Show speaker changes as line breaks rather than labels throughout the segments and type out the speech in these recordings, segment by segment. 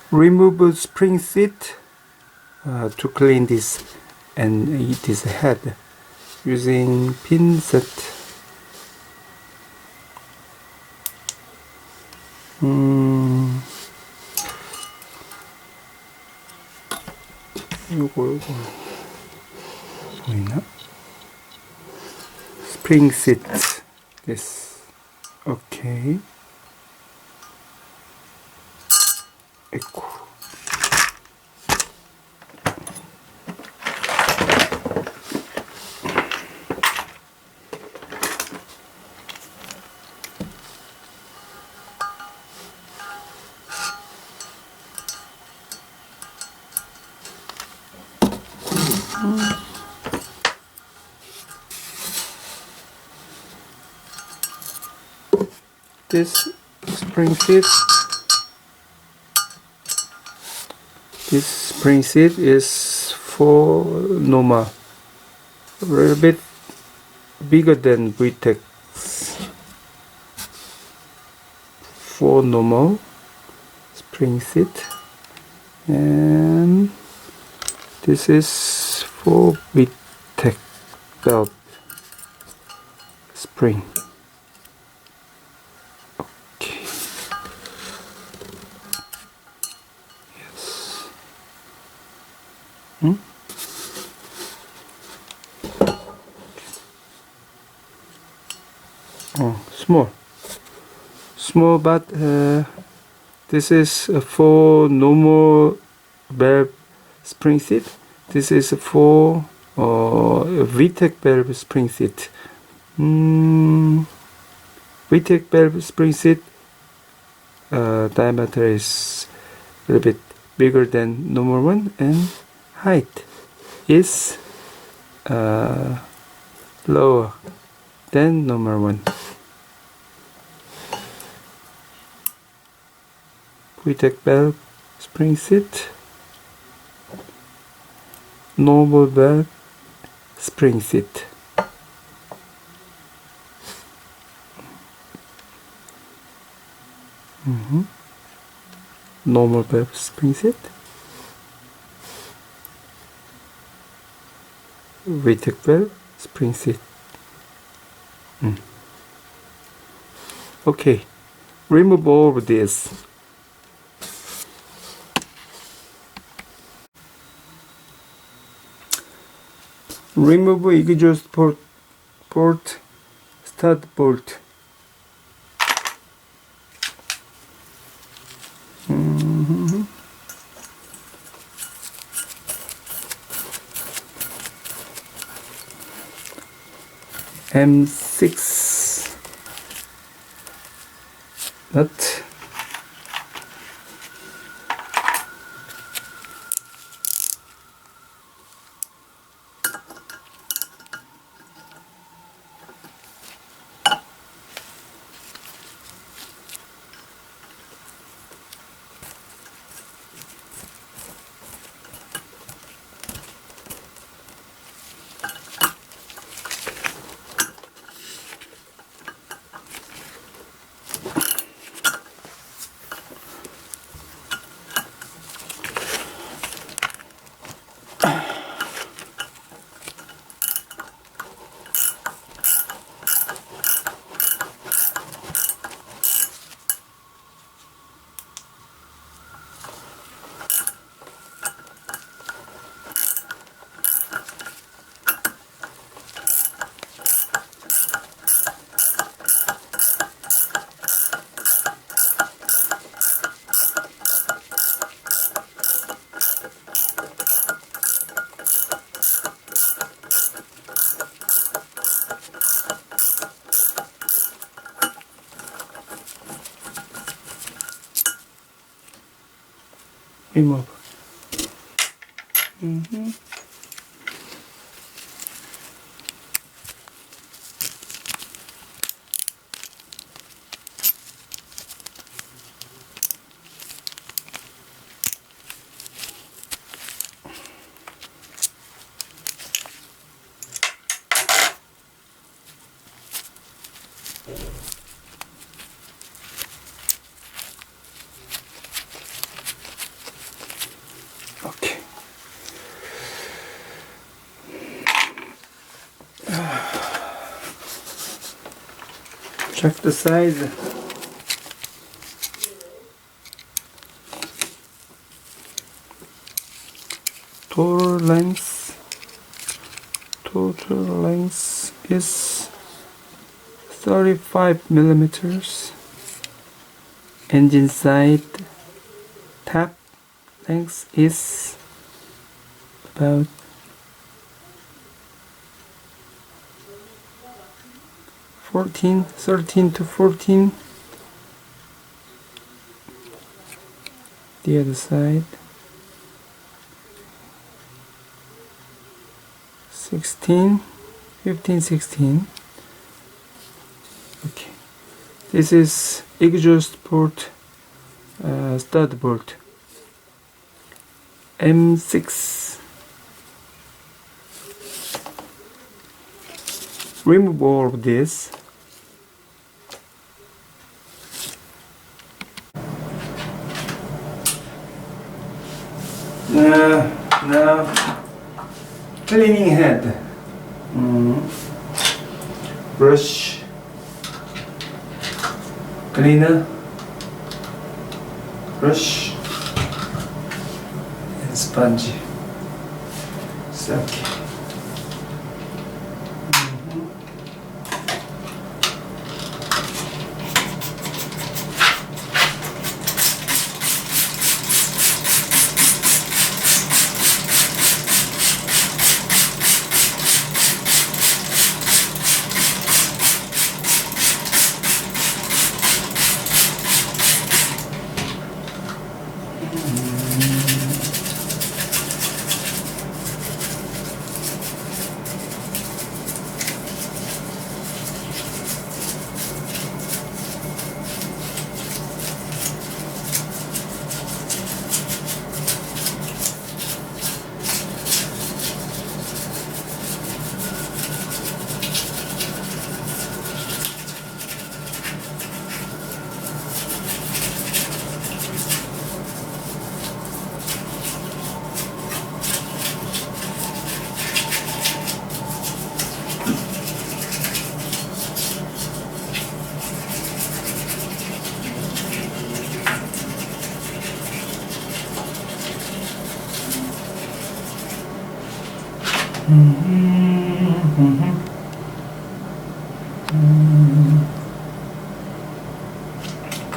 remove spring seat to clean this and this head using pinset. 요거 보이나? Spring seat. This. Okay. 에코. This spring seat. This spring seat is for normal, a little bit bigger than VTEC. For normal spring seat, and this is for VTEC belt spring. Okay. Yes. Oh, small, but this is for normal valve spring seat. This is for VTEC valve spring seat. VTEC valve spring seat diameter is a little bit bigger than normal one, and height is lower than normal one. VTEC valve spring seat, normal valve spring seat. Normal valve spring seat, VTEC valve spring seat. Okay, remove all of this. Remove exhaust port, start bolt. M6 nut. Remove. check the size. Total length is 35 millimeters. Engine side tap length is about 13 to 14. The other side 16, 15, 16. Okay, this is exhaust port, stud bolt M6. Remove all of this. Now cleaning head. Brush, cleaner, brush, and sponge. So, okay.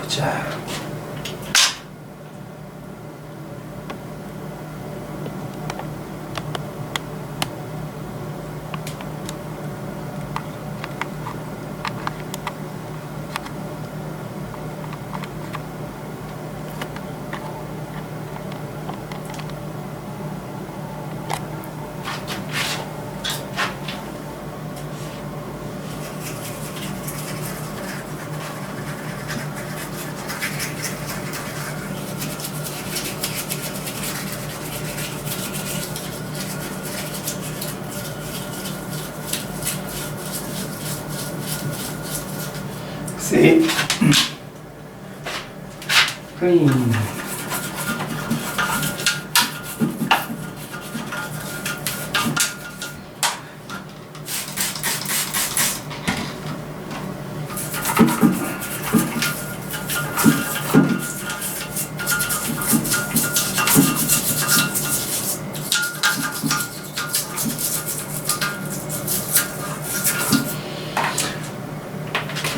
보자. See? Clean.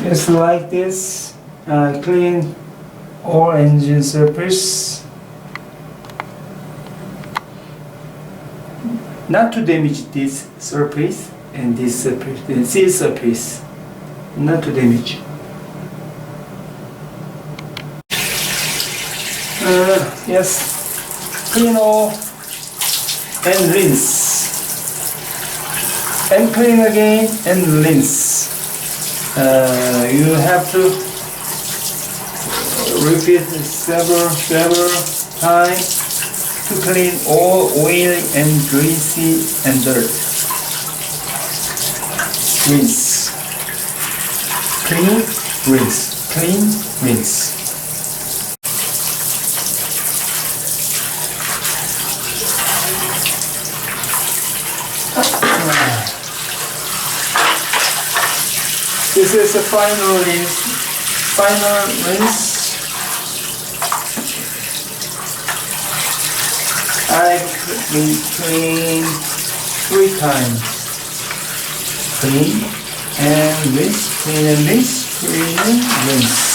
Just like this, clean all engine surface, not to damage this surface and this surface, the seal surface, not to damage. Yes, clean all and rinse, and clean again and rinse. You have to repeat several times to clean all oil and greasy and dirt. Rinse, clean, rinse, clean, rinse. This is the final rinse. Final rinse. I clean 3 times. Clean and rinse, clean and rinse, clean and rinse.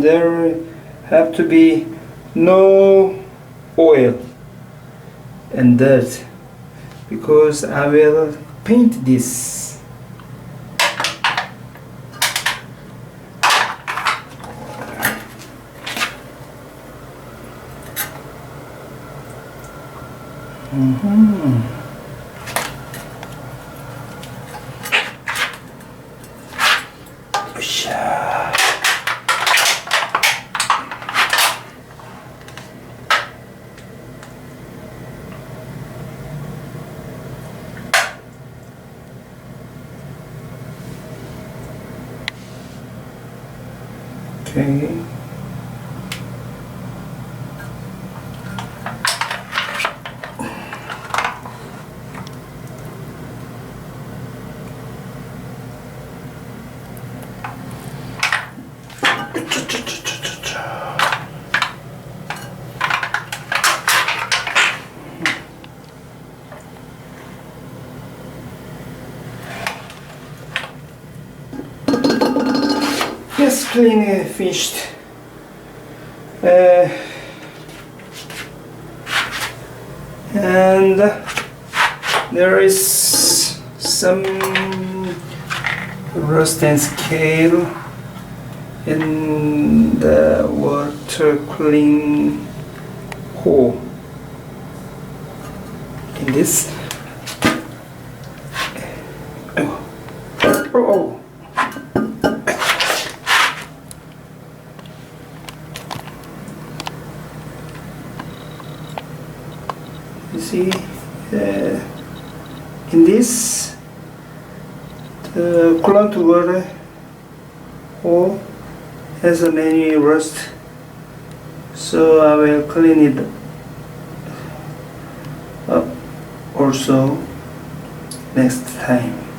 There have to be no oil and dirt because I will paint this. Okay. Yes, clean, finished. And there is some rust and scale in the water clean hole in this. Oh. You see, in this, the coolant water hole has a many rust, so I will clean it up also next time.